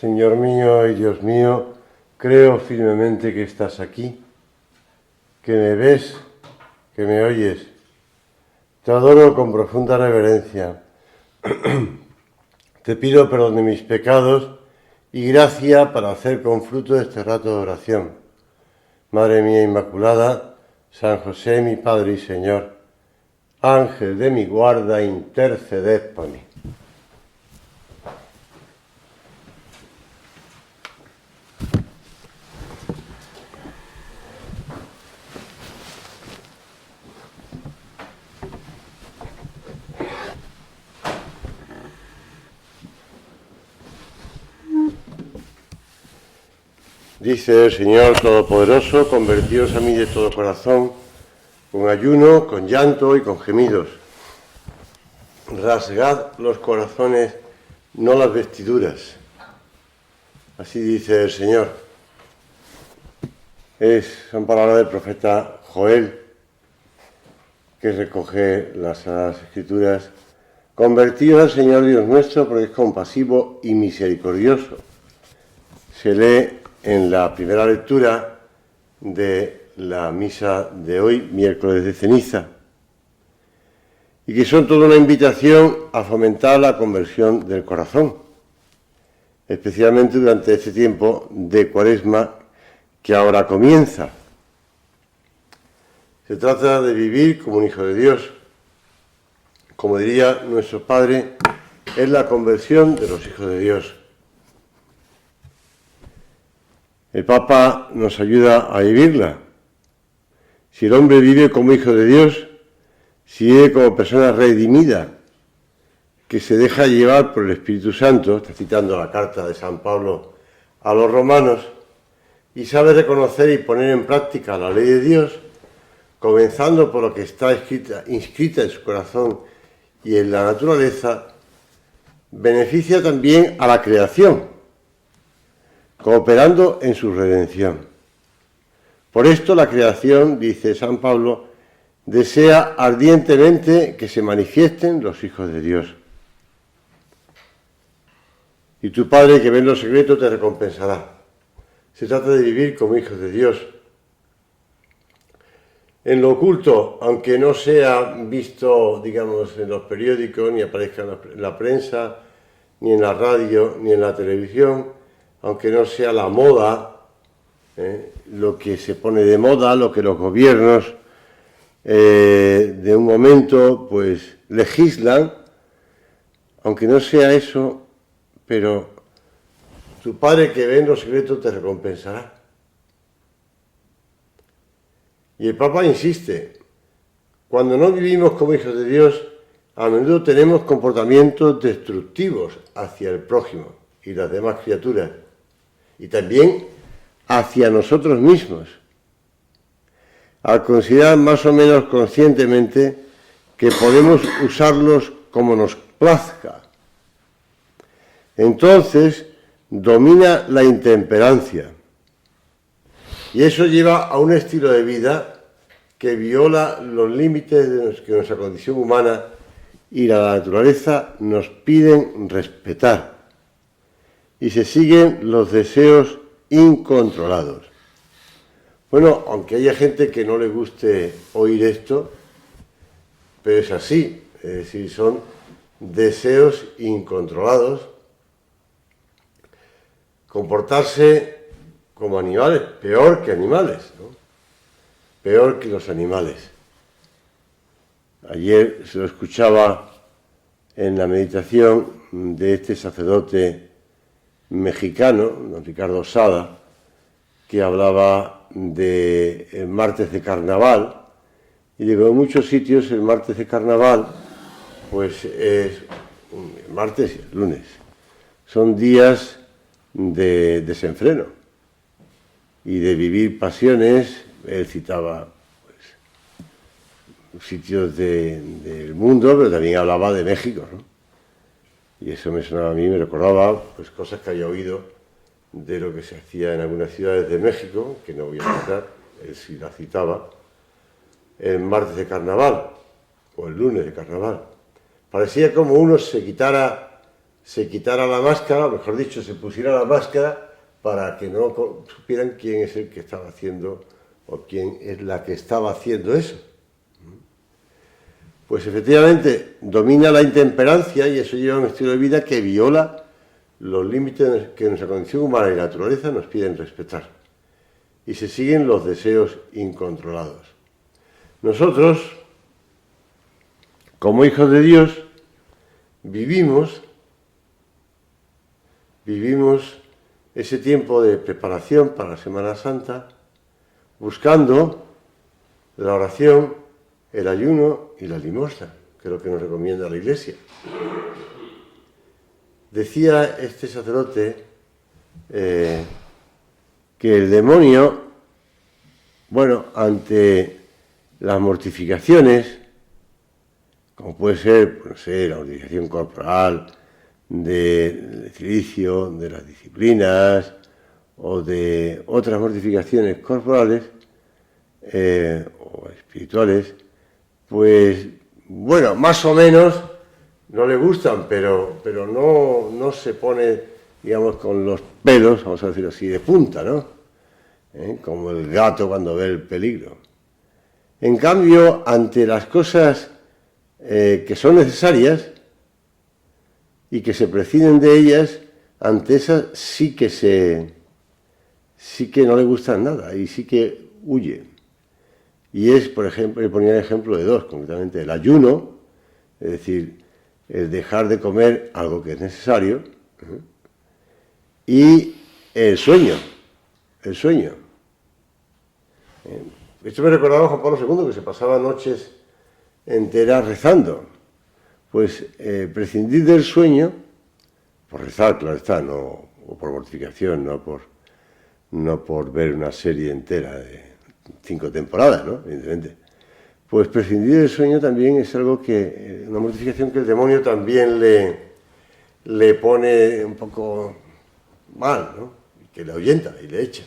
Señor mío y Dios mío, creo firmemente que estás aquí, que me ves, que me oyes. Te adoro con profunda reverencia. Te pido perdón de mis pecados y gracia para hacer con fruto este rato de oración. Madre mía Inmaculada, San José, mi Padre y Señor, Ángel de mi guarda, interceded por mí. Dice el Señor Todopoderoso, convertíos a mí de todo corazón, con ayuno, con llanto y con gemidos. Rasgad los corazones, no las vestiduras. Así dice el Señor. Son palabras del profeta Joel, que recoge las Sagradas Escrituras. Convertíos al Señor Dios nuestro, porque es compasivo y misericordioso. Se lee en la primera lectura de la misa de hoy, miércoles de ceniza, y que son toda una invitación a fomentar la conversión del corazón, especialmente durante este tiempo de Cuaresma que ahora comienza. Se trata de vivir como un hijo de Dios. Como diría nuestro Padre, es la conversión de los hijos de Dios. El Papa nos ayuda a vivirla. Si el hombre vive como hijo de Dios, si vive como persona redimida, que se deja llevar por el Espíritu Santo, está citando la carta de San Pablo a los romanos, y sabe reconocer y poner en práctica la ley de Dios, comenzando por lo que está inscrita en su corazón y en la naturaleza, beneficia también a la creación, cooperando en su redención. Por esto la creación, dice San Pablo, desea ardientemente que se manifiesten los hijos de Dios. Y tu Padre que ve en lo secreto te recompensará. Se trata de vivir como hijos de Dios. En lo oculto, aunque no sea visto, digamos, en los periódicos, ni aparezca en la prensa, ni en la radio, ni en la televisión, aunque no sea la moda, lo que se pone de moda, lo que los gobiernos de un momento pues legislan, aunque no sea eso, pero tu Padre que ve en lo secreto te recompensará. Y el Papa insiste, cuando no vivimos como hijos de Dios, a menudo tenemos comportamientos destructivos hacia el prójimo y las demás criaturas, y también hacia nosotros mismos, al considerar más o menos conscientemente que podemos usarlos como nos plazca. Entonces domina la intemperancia, y eso lleva a un estilo de vida que viola los límites de que nuestra condición humana y la naturaleza nos piden respetar, y se siguen los deseos incontrolados. Bueno, aunque haya gente que no le guste oír esto, pero es así, es decir, son deseos incontrolados, comportarse como animales, peor que animales, ¿no? Peor que los animales. Ayer se lo escuchaba en la meditación de este sacerdote mexicano, don Ricardo Sada, que hablaba del martes de carnaval, y digo, en muchos sitios el martes de carnaval, pues es el martes y el lunes, son días de desenfreno y de vivir pasiones. Él citaba pues, sitios del mundo, pero también hablaba de México, ¿no? Y eso me sonaba a mí, me recordaba pues cosas que había oído de lo que se hacía en algunas ciudades de México, que no voy a citar, él sí la citaba, el martes de carnaval o el lunes de carnaval. Parecía como uno se quitara se quitara la máscara, o mejor dicho, se pusiera la máscara para que no supieran quién es el que estaba haciendo o quién es la que estaba haciendo eso. Pues efectivamente domina la intemperancia y eso lleva a un estilo de vida que viola los límites que nuestra condición humana y naturaleza nos piden respetar. Y se siguen los deseos incontrolados. Nosotros, como hijos de Dios, vivimos ese tiempo de preparación para la Semana Santa buscando la oración, el ayuno y la limosna, que es lo que nos recomienda la Iglesia. Decía este sacerdote que el demonio, bueno, ante las mortificaciones, como puede ser, no sé, la mortificación corporal, del cilicio, de las disciplinas o de otras mortificaciones corporales o espirituales, pues, bueno, más o menos no le gustan, pero no se pone, digamos, con los pelos, vamos a decirlo así, de punta, ¿no? Como el gato cuando ve el peligro. En cambio, ante las cosas que son necesarias y que se prescinden de ellas, ante esas sí que no le gustan nada y sí que huye. Y es, por ejemplo, le ponía el ejemplo de dos, concretamente el ayuno, es decir, el dejar de comer algo que es necesario, y el sueño. Esto me recordaba a Juan Pablo II, que se pasaba noches enteras rezando. Pues prescindir del sueño, por rezar, claro está, no, o por mortificación, no por ver una serie entera de 5 temporadas, ¿no? Evidentemente. Pues prescindir del sueño también es algo que, una mortificación que el demonio también le pone un poco mal, ¿no? Que le ahuyenta y le echa.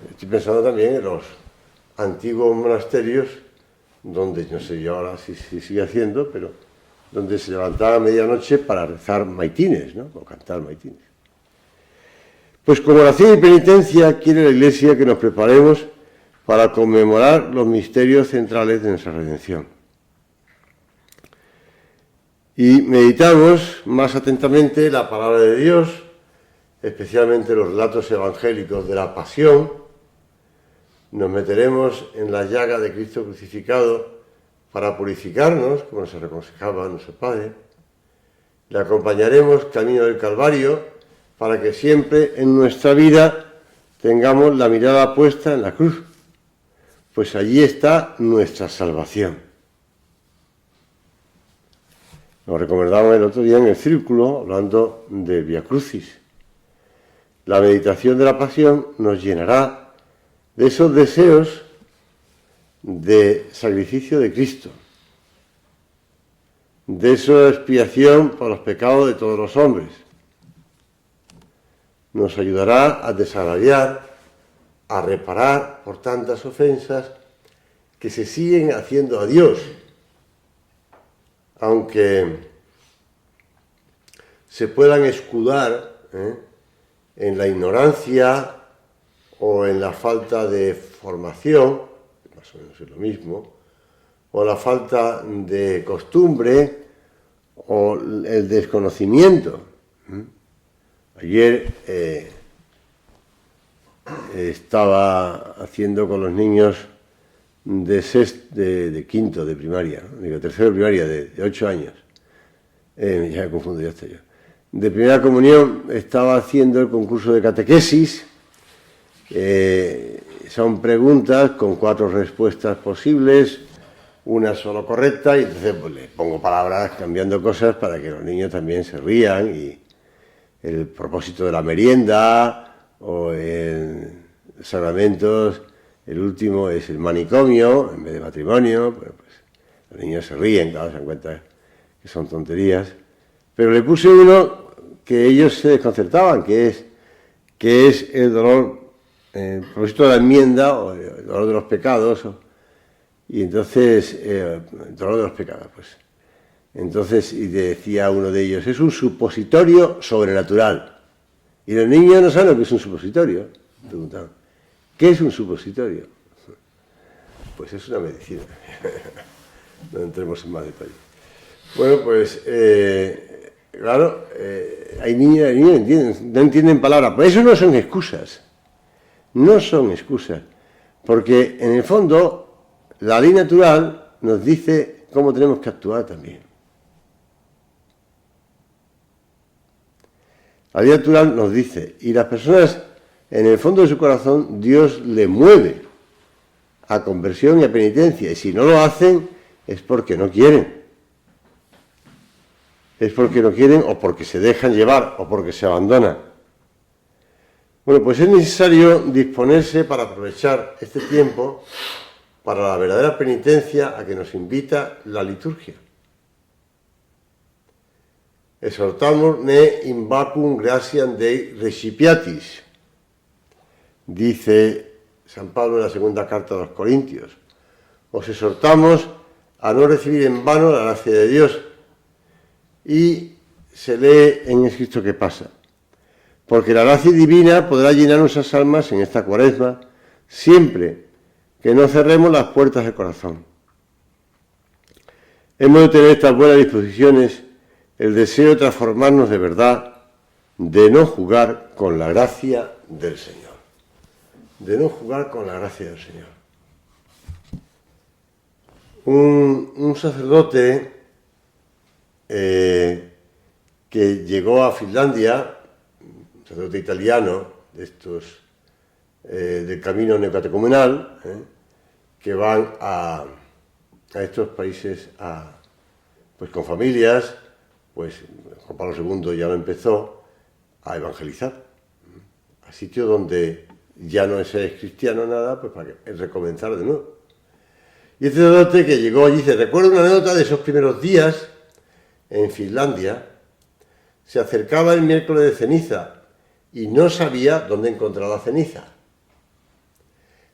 Estoy pensando también en los antiguos monasterios, donde, no sé yo ahora si sigue haciendo, pero donde se levantaba a medianoche para rezar maitines, ¿no? O cantar maitines. Pues como oración y penitencia quiere la Iglesia que nos preparemos para conmemorar los misterios centrales de nuestra redención. Y meditamos más atentamente la palabra de Dios, especialmente los relatos evangélicos de la pasión. Nos meteremos en la llaga de Cristo crucificado para purificarnos, como nos aconsejaba nuestro Padre. Le acompañaremos camino del Calvario para que siempre en nuestra vida tengamos la mirada puesta en la cruz, pues allí está nuestra salvación. Nos recomendamos el otro día en el círculo, hablando del Vía Crucis. La meditación de la pasión nos llenará de esos deseos de sacrificio de Cristo, de esa expiación por los pecados de todos los hombres. Nos ayudará a desagraviar, a reparar por tantas ofensas que se siguen haciendo a Dios, aunque se puedan escudar en la ignorancia o en la falta de formación, más o menos es lo mismo, o la falta de costumbre o el desconocimiento. Ayer estaba haciendo con los niños de quinto de primaria, ¿no? Digo, tercero de primaria, de 8 años. Ya me confundo, ya estoy yo. De primera comunión estaba haciendo el concurso de catequesis. Son preguntas con 4 respuestas posibles, una solo correcta, y entonces pues, le pongo palabras cambiando cosas para que los niños también se rían, y el propósito de la merienda o en sacramentos, el último es el manicomio en vez de matrimonio. Bueno, pues los niños se ríen, claro, se dan cuenta que son tonterías, pero le puse uno que ellos se desconcertaban, que es el dolor, el propósito de la enmienda, o el dolor de los pecados, y entonces, el dolor de los pecados, pues. Entonces, y decía uno de ellos, es un supositorio sobrenatural. Y los niños no saben lo que es un supositorio. Preguntaban, ¿qué es un supositorio? Pues es una medicina. No entremos en más detalle. Bueno, pues, claro, hay niños que no entienden palabras. Pues eso no son excusas. No son excusas. Porque, en el fondo, la ley natural nos dice cómo tenemos que actuar también. La ley natural nos dice, y las personas, en el fondo de su corazón, Dios le mueve a conversión y a penitencia, y si no lo hacen, es porque no quieren. Es porque no quieren, o porque se dejan llevar, o porque se abandonan. Bueno, pues es necesario disponerse para aprovechar este tiempo para la verdadera penitencia a que nos invita la liturgia. Exhortamos ne invacum gratiam Dei recipiatis, dice San Pablo en la segunda carta a los Corintios. Os exhortamos a no recibir en vano la gracia de Dios. Y se lee en escrito qué pasa. Porque la gracia divina podrá llenar nuestras almas en esta Cuaresma, siempre que no cerremos las puertas del corazón. Hemos de tener estas buenas disposiciones, el deseo de transformarnos de verdad, de no jugar con la gracia del Señor. De no jugar con la gracia del Señor. Un sacerdote que llegó a Finlandia, un sacerdote italiano, de estos del camino neocatecumenal, que van a estos países pues con familias, pues Juan Pablo II ya lo empezó a evangelizar, a sitios donde ya no es cristiano nada, pues para recomenzar de nuevo. Y este sacerdote que llegó allí dice, recuerdo una anécdota de esos primeros días en Finlandia, se acercaba el miércoles de ceniza y no sabía dónde encontrar la ceniza.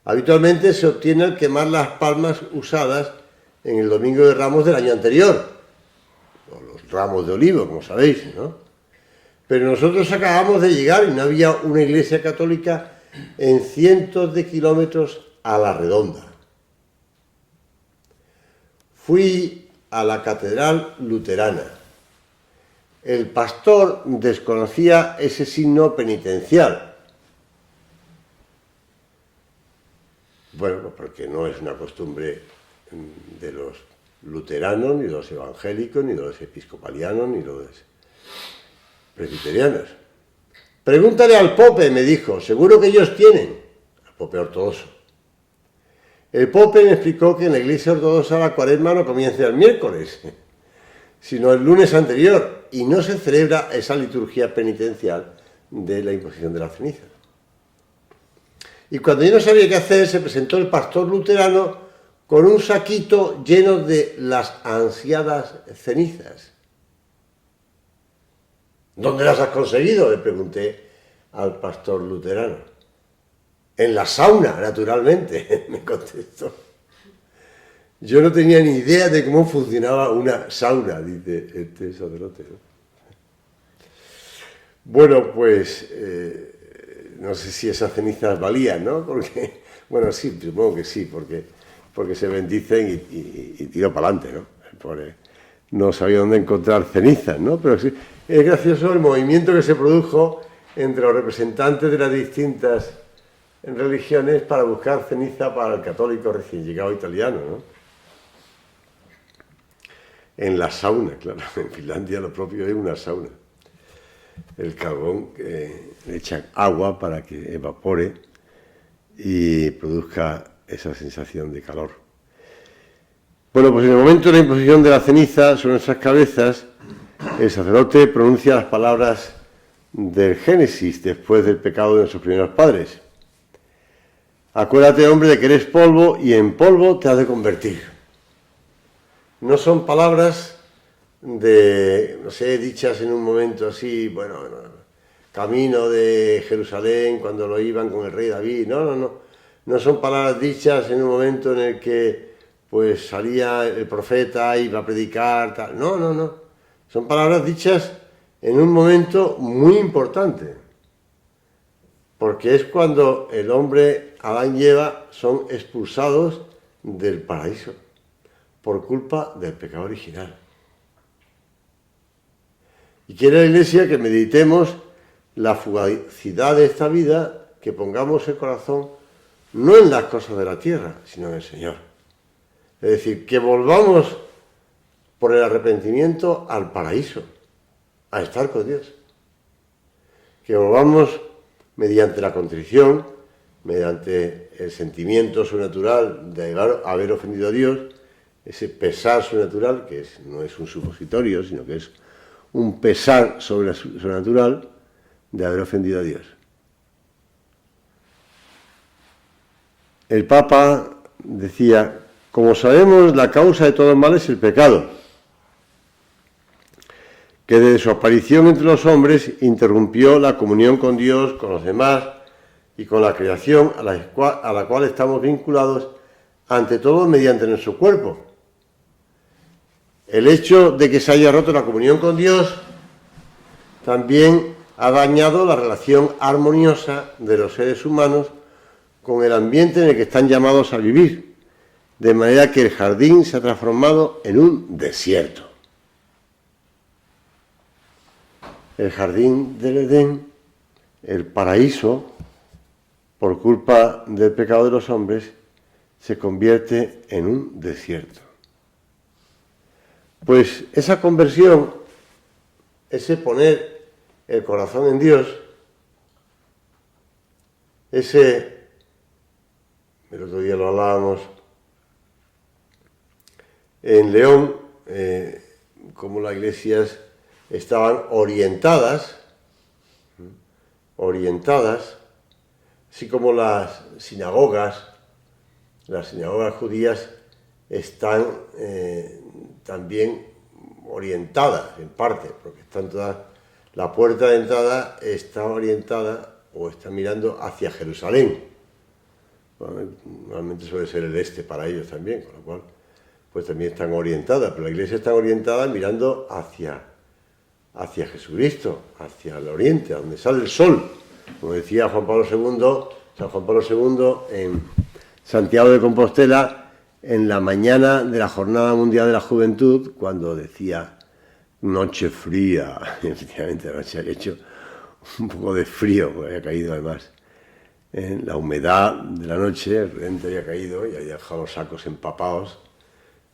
Habitualmente se obtiene al quemar las palmas usadas en el Domingo de Ramos del año anterior, o los ramos de olivo, como sabéis, ¿no? Pero nosotros acabamos de llegar y no había una iglesia católica en cientos de kilómetros a la redonda. Fui a la catedral luterana. El pastor desconocía ese signo penitencial. Bueno, porque no es una costumbre de los luteranos, ni de los evangélicos, ni de los episcopalianos, ni de los presbiterianos. Pregúntale al Pope, me dijo, seguro que ellos tienen, al Pope ortodoxo. El Pope me explicó que en la Iglesia ortodoxa la Cuaresma no comienza el miércoles, sino el lunes anterior, y no se celebra esa liturgia penitencial de la imposición de la ceniza. Y cuando yo no sabía qué hacer, se presentó el pastor luterano con un saquito lleno de las ansiadas cenizas. ¿Dónde las has conseguido?, le pregunté al pastor luterano. En la sauna, naturalmente, me contestó. Yo no tenía ni idea de cómo funcionaba una sauna, dice este sacerdote, ¿no? Bueno, pues no sé si esas cenizas valían, ¿no? Porque, bueno, sí, supongo que sí, porque se bendicen y tiró para adelante, ¿no? No sabía dónde encontrar cenizas, ¿no? Pero sí, es gracioso el movimiento que se produjo entre los representantes de las distintas religiones para buscar ceniza para el católico recién llegado italiano, ¿no? En la sauna, claro, en Finlandia lo propio es una sauna. El carbón, le echan agua para que evapore y produzca esa sensación de calor. Bueno, pues en el momento de la imposición de la ceniza sobre nuestras cabezas, el sacerdote pronuncia las palabras del Génesis después del pecado de nuestros primeros padres. Acuérdate, hombre, de que eres polvo y en polvo te has de convertir. No son palabras dichas en un momento así, bueno, camino de Jerusalén cuando lo iban con el rey David. No son palabras dichas en un momento en el que pues salía el profeta, iba a predicar, tal. No, no, no. Son palabras dichas en un momento muy importante. Porque es cuando el hombre, Adán y Eva, son expulsados del paraíso por culpa del pecado original. Y quiere la Iglesia que meditemos la fugacidad de esta vida, que pongamos el corazón no en las cosas de la tierra, sino en el Señor. Es decir, que volvamos por el arrepentimiento al paraíso, a estar con Dios. Que volvamos mediante la contrición, mediante el sentimiento sobrenatural de haber ofendido a Dios, ese pesar sobrenatural, que no es un supositorio, sino que es un pesar sobrenatural de haber ofendido a Dios. El Papa decía: como sabemos, la causa de todo mal es el pecado, que desde su aparición entre los hombres interrumpió la comunión con Dios, con los demás y con la creación a la cual estamos vinculados, ante todo mediante nuestro cuerpo. El hecho de que se haya roto la comunión con Dios también ha dañado la relación armoniosa de los seres humanos con el ambiente en el que están llamados a vivir, de manera que el jardín se ha transformado en un desierto. El jardín del Edén, el paraíso, por culpa del pecado de los hombres, se convierte en un desierto. Pues esa conversión, ese poner el corazón en Dios, el otro día lo hablábamos, en León, como las iglesias estaban orientadas, así como las sinagogas judías están también orientadas en parte, porque están todas, la puerta de entrada está orientada o está mirando hacia Jerusalén. Normalmente suele ser el este para ellos también, con lo cual pues también están orientadas, pero la iglesia está orientada mirando hacia Jesucristo, hacia el oriente, a donde sale el sol. Como decía San Juan Pablo II en Santiago de Compostela, en la mañana de la Jornada Mundial de la Juventud, cuando decía noche fría, y efectivamente la noche había hecho un poco de frío, porque había caído además en la humedad de la noche, el viento había caído y había dejado los sacos empapados,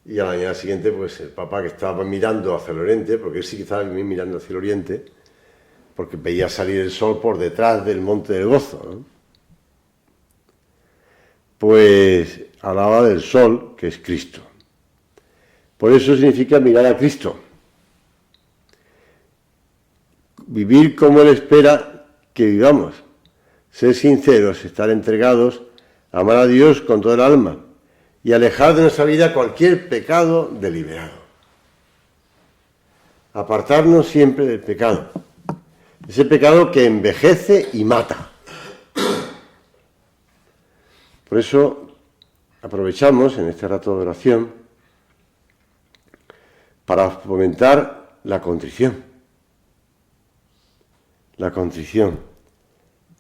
y a la mañana siguiente pues el Papa, que estaba mirando hacia el oriente, porque él sí que estaba mirando hacia el oriente, porque veía salir el sol por detrás del Monte del Gozo, ¿no? Pues hablaba del sol, que es Cristo. Por eso significa mirar a Cristo. Vivir como Él espera que vivamos. Ser sinceros, estar entregados, amar a Dios con toda el alma y alejar de nuestra vida cualquier pecado deliberado. Apartarnos siempre del pecado. Ese pecado que envejece y mata. Por eso aprovechamos en este rato de oración para fomentar la contrición. La contrición.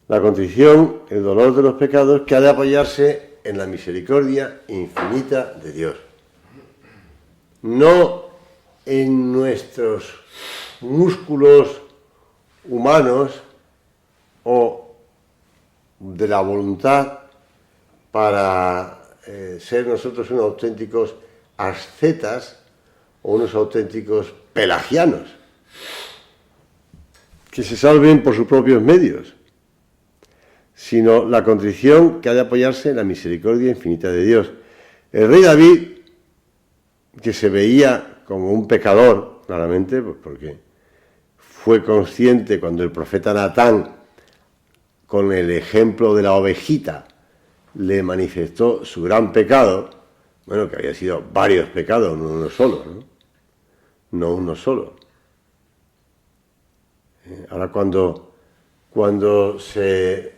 La contrición, el dolor de los pecados, que ha de apoyarse en la misericordia infinita de Dios. No en nuestros músculos humanos o de la voluntad para ser nosotros unos auténticos ascetas o unos auténticos pelagianos, que se salven por sus propios medios, sino la contrición que ha de apoyarse en la misericordia infinita de Dios. El rey David, que se veía como un pecador, claramente, pues porque fue consciente cuando el profeta Natán, con el ejemplo de la ovejita, le manifestó su gran pecado, bueno, que había sido varios pecados, no uno solo, ¿no? No uno solo. Ahora cuando se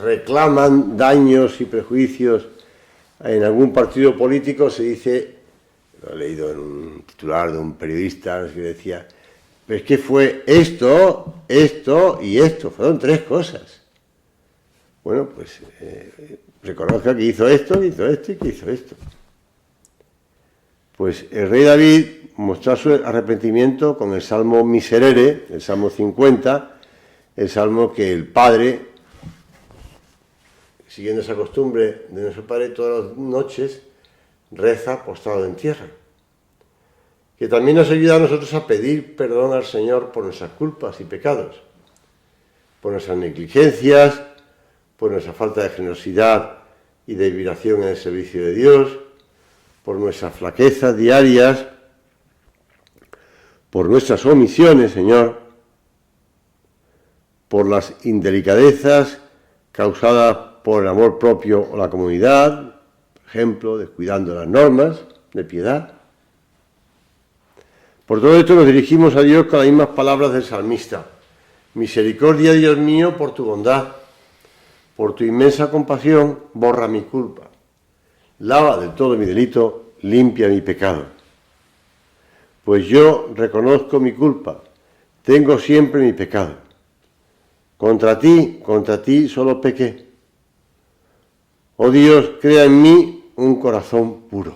reclaman daños y prejuicios En algún partido político se dice, lo he leído en un titular de un periodista, que decía, pero es que fue esto, esto y esto, fueron 3 cosas. Bueno, pues reconozca que hizo esto, que hizo esto y que hizo esto. Pues el rey David mostró su arrepentimiento con el Salmo Miserere, el Salmo 50, el Salmo que el Padre, siguiendo esa costumbre de nuestro Padre, todas las noches reza postrado en tierra. Que también nos ayuda a nosotros a pedir perdón al Señor por nuestras culpas y pecados, por nuestras negligencias, por nuestra falta de generosidad y de vibración en el servicio de Dios, por nuestras flaquezas diarias, por nuestras omisiones, Señor, por las indelicadezas causadas por el amor propio o la comunidad, por ejemplo, descuidando las normas de piedad. Por todo esto nos dirigimos a Dios con las mismas palabras del salmista. Misericordia, Dios mío, por tu bondad, por tu inmensa compasión, borra mi culpa. Lava del todo mi delito, limpia mi pecado. Pues yo reconozco mi culpa, tengo siempre mi pecado. Contra ti solo pequé. Oh Dios, crea en mí un corazón puro.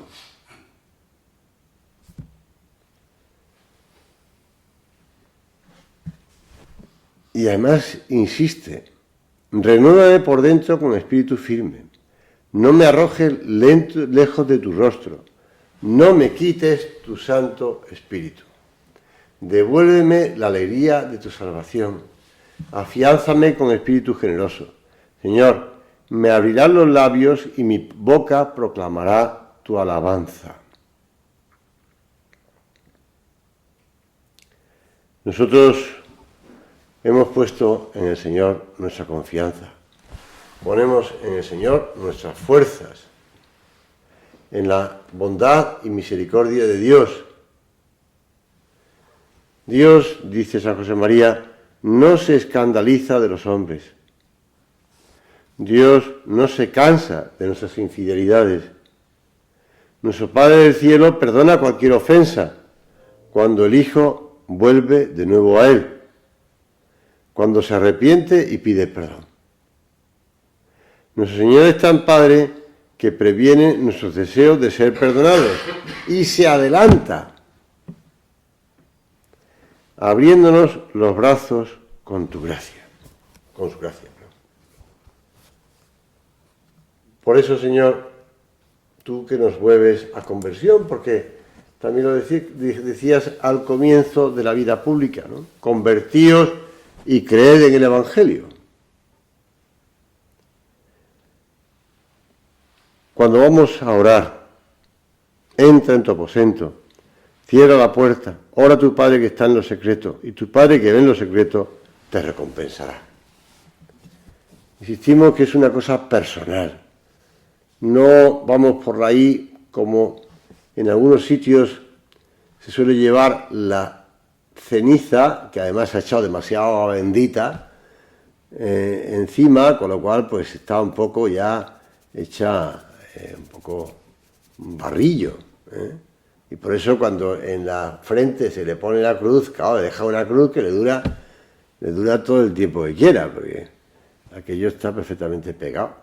Y además insiste, renuévame por dentro con espíritu firme. No me arrojes lejos de tu rostro. No me quites tu Santo Espíritu. Devuélveme la alegría de tu salvación. Afiánzame con espíritu generoso. Señor, me abrirán los labios y mi boca proclamará tu alabanza. Nosotros hemos puesto en el Señor nuestra confianza. Ponemos en el Señor nuestras fuerzas, en la bondad y misericordia de Dios. Dios, dice San José María, no se escandaliza de los hombres. Dios no se cansa de nuestras infidelidades. Nuestro Padre del Cielo perdona cualquier ofensa cuando el Hijo vuelve de nuevo a Él, cuando se arrepiente y pide perdón. Nuestro Señor es tan Padre que previene nuestros deseos de ser perdonados y se adelanta, abriéndonos los brazos con tu gracia, con su gracia. Por eso, Señor, tú que nos mueves a conversión, porque también lo decías al comienzo de la vida pública, ¿no? Convertíos y creed en el Evangelio. Cuando vamos a orar, entra en tu aposento, cierra la puerta, ora a tu Padre que está en lo secreto, y tu Padre que ve en lo secreto te recompensará. Insistimos que es una cosa personal. No vamos por ahí como en algunos sitios se suele llevar la ceniza, que además ha echado demasiada agua bendita encima, con lo cual pues está un poco ya hecha un poco barrillo. Y por eso cuando en la frente se le pone la cruz, claro, le deja una cruz que le dura todo el tiempo que quiera, porque aquello está perfectamente pegado.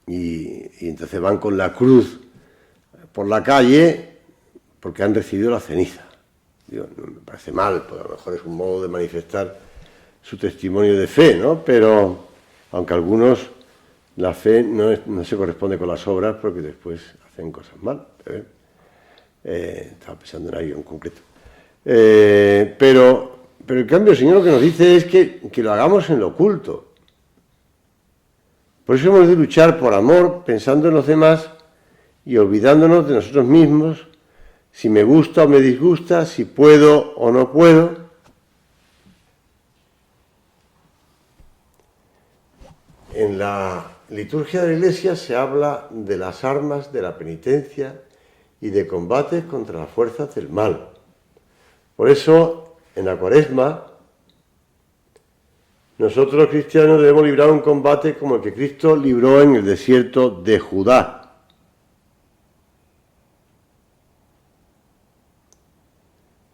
Y entonces van con la cruz por la calle porque han recibido la ceniza. Digo, no me parece mal, porque a lo mejor es un modo de manifestar su testimonio de fe, ¿no? Pero, aunque algunos, la fe no se corresponde con las obras porque después hacen cosas mal. Estaba pensando en algo en concreto. Pero en cambio el Señor lo que nos dice es que lo hagamos en lo oculto. Por eso hemos de luchar por amor, pensando en los demás y olvidándonos de nosotros mismos, si me gusta o me disgusta, si puedo o no puedo. En la liturgia de la Iglesia se habla de las armas de la penitencia y de combates contra las fuerzas del mal. Por eso, en la Cuaresma, nosotros los cristianos debemos librar un combate como el que Cristo libró en el desierto de Judá.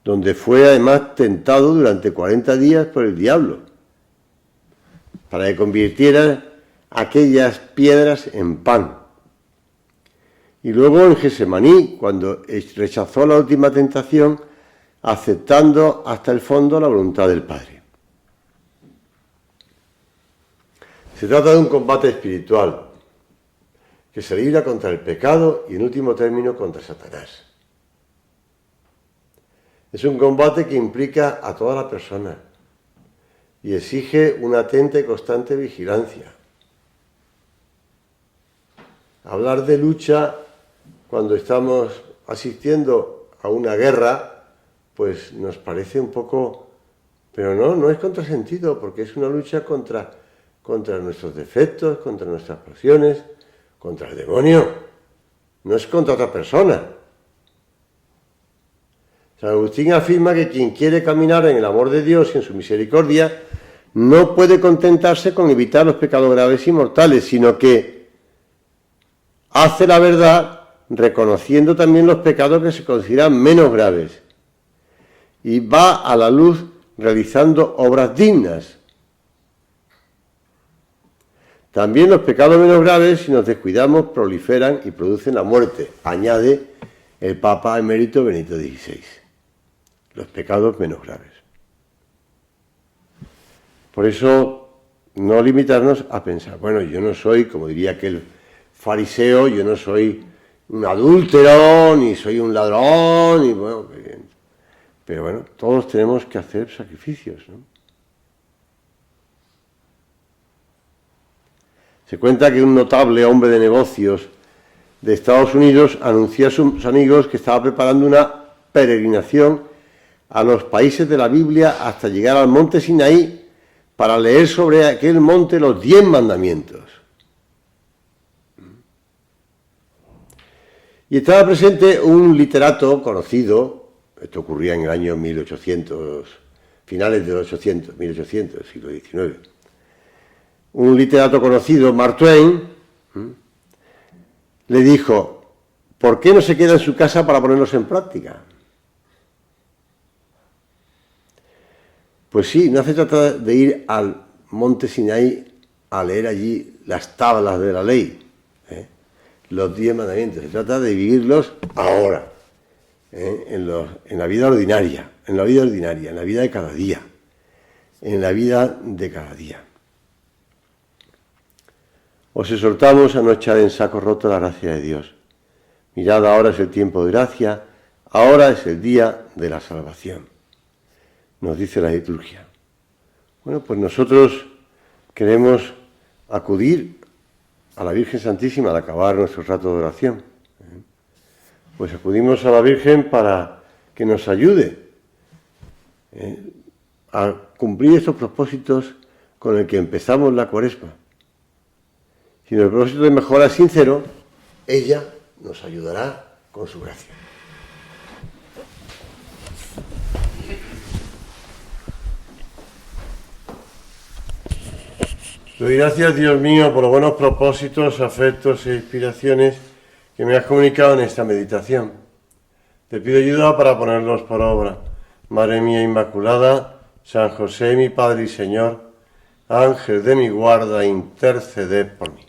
Donde fue además tentado durante 40 días por el diablo, para que convirtiera aquellas piedras en pan. Y luego en Gesemaní, cuando rechazó la última tentación, aceptando hasta el fondo la voluntad del Padre. Se trata de un combate espiritual que se libra contra el pecado y en último término contra Satanás. Es un combate que implica a toda la persona y exige una atenta y constante vigilancia. Hablar de lucha cuando estamos asistiendo a una guerra, pues nos parece un poco... Pero no es contrasentido, porque es una lucha contra nuestros defectos, contra nuestras pasiones, contra el demonio. No es contra otra persona. San Agustín afirma que quien quiere caminar en el amor de Dios y en su misericordia no puede contentarse con evitar los pecados graves y mortales, sino que hace la verdad reconociendo también los pecados que se consideran menos graves y va a la luz realizando obras dignas. También los pecados menos graves, si nos descuidamos, proliferan y producen la muerte, añade el Papa emérito Benedicto XVI. Los pecados menos graves. Por eso, no limitarnos a pensar, bueno, yo no soy, como diría aquel fariseo, yo no soy un adúltero, ni soy un ladrón, y bueno, pero bueno, todos tenemos que hacer sacrificios, ¿no? Se cuenta que un notable hombre de negocios de Estados Unidos anunció a sus amigos que estaba preparando una peregrinación a los países de la Biblia hasta llegar al monte Sinaí para leer sobre aquel monte los 10 mandamientos. Y estaba presente un literato conocido, esto ocurría en el año 1800, finales del 1800, siglo XIX. Un literato conocido, Mark Twain, le dijo, ¿por qué no se queda en su casa para ponerlos en práctica? Pues sí, no hace falta de ir al monte Sinaí a leer allí las tablas de la ley, los 10 mandamientos. Se trata de vivirlos ahora, en la vida ordinaria, en la vida de cada día, en la vida de cada día. Os exhortamos a no echar en saco roto la gracia de Dios. Mirad, ahora es el tiempo de gracia, ahora es el día de la salvación, nos dice la liturgia. Bueno, pues nosotros queremos acudir a la Virgen Santísima al acabar nuestro rato de oración. Pues acudimos a la Virgen para que nos ayude a cumplir estos propósitos con el que empezamos la Cuaresma. Si el propósito de mejora es sincero, ella nos ayudará con su gracia. Te doy gracias, Dios mío, por los buenos propósitos, afectos e inspiraciones que me has comunicado en esta meditación. Te pido ayuda para ponerlos por obra. Madre mía Inmaculada, San José, mi Padre y Señor, Ángel de mi guarda, interceded por mí.